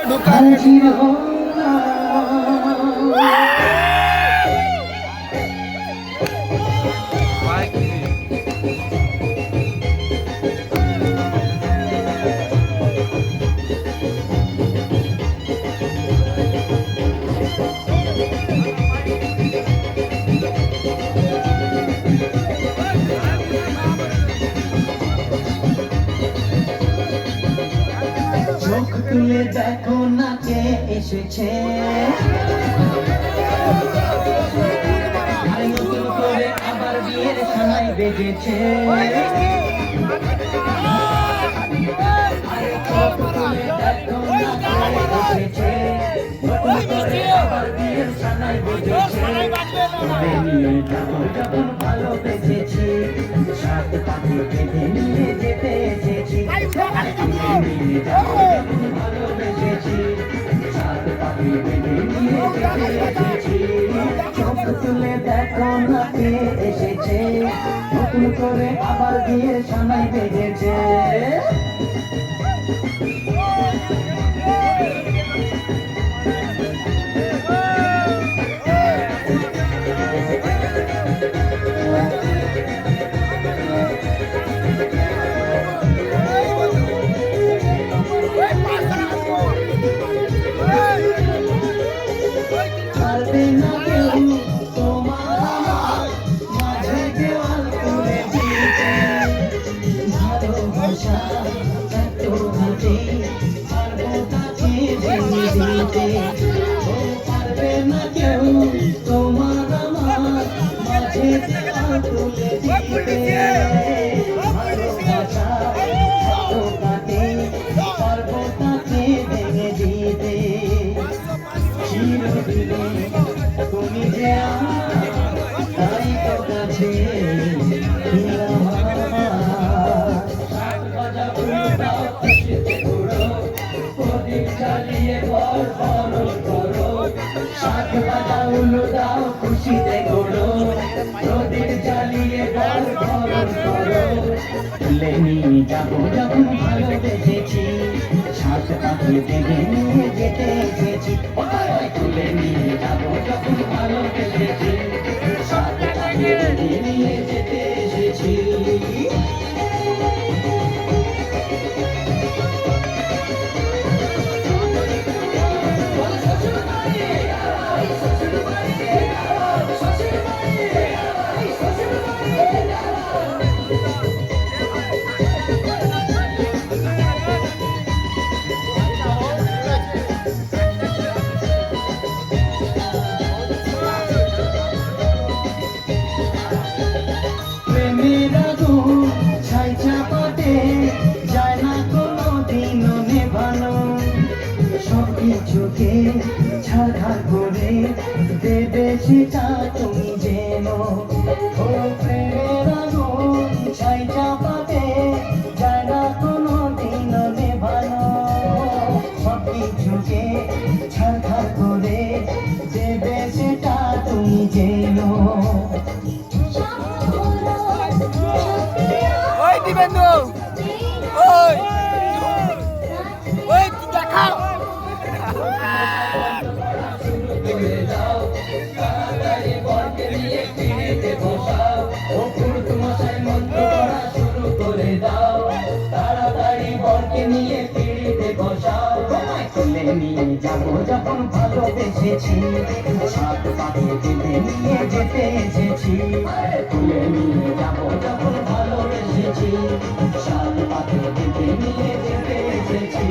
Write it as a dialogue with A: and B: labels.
A: হাজির হও না। চোখ তুলে দেখো না কে এসেছে, নতুন করে আবার বিয়ের সানাই বেজেছে। চোখ তুলে দেখো না কে এসেছে, নতুন করে আবার বিয়ের সানাই বেজেছে। নিয়ে যাবো যখন ভালোবেসেছি, সাত পাখি বেঁধে নিয়ে যেতে এসেছি। নিয়ে যাবো যখন ভালোবেসেছি, সাত পাখি বেঁধে নিয়ে যেতে এসেছি। চোখ তুলে দেখো না কে এসেছে, নতুন করে আবার বিয়ের সানাই বেজেছে। পারবে না কেউ তোমার আমার মাঝে দেওয়াল করে দিতে, ভালোবাসা এত হাতে পারবো তাকে ভেঙে দিতে। ও পারবে না কেউ তোমার আমার মাঝে দেওয়াল তুলে দিতে, ভালোবাসা এত হাতে পারবো তাকে ভেঙে দিতে। চিরদিনে তুমি যে আমার, তাই তো কাছে প্রদীপ জ্বালিয়ে ঘর বরণ করো, শাক বাজা উলু দাও খুশিতে ঘোরো। প্রদীপ জ্বালিয়ে ঘর বরণ করো, তুলে নিয়ে যাবো যখন ভালোবেসেছি, সাত পাখি বেঁধে নিয়ে যেতে এসেছি। তুলে নিয়ে যাবো যখন ভালোবেসেছি, সাত পাখি বেঁধে নিয়ে যেতে এসেছি। প্রেমের আগুন ছাই চাপাতে যায় না কোনো দিনও নেভানো, সব কিছুকে ছাড়খাড় করে দেবে সেটা তুমি যেন। ও প্রেমের আগুন ছাই চাপাতে যায় না কোনো দিনও নেভানো, সব কিছুকে ছাড়খাড় করে দেবে সেটা তুমি যেন।
B: ওই দিবেন্দু, ওই ওই দেখাও।
A: নিয়ে যাবো যখন ভালোবেসেছি, সাত পাখি বেঁধে নিয়ে যেতে এসেছি। তুলে নিয়ে যাবো যখন ভালোবেসেছি, সাত পাখি বেঁধে নিয়ে যেতে এসেছি।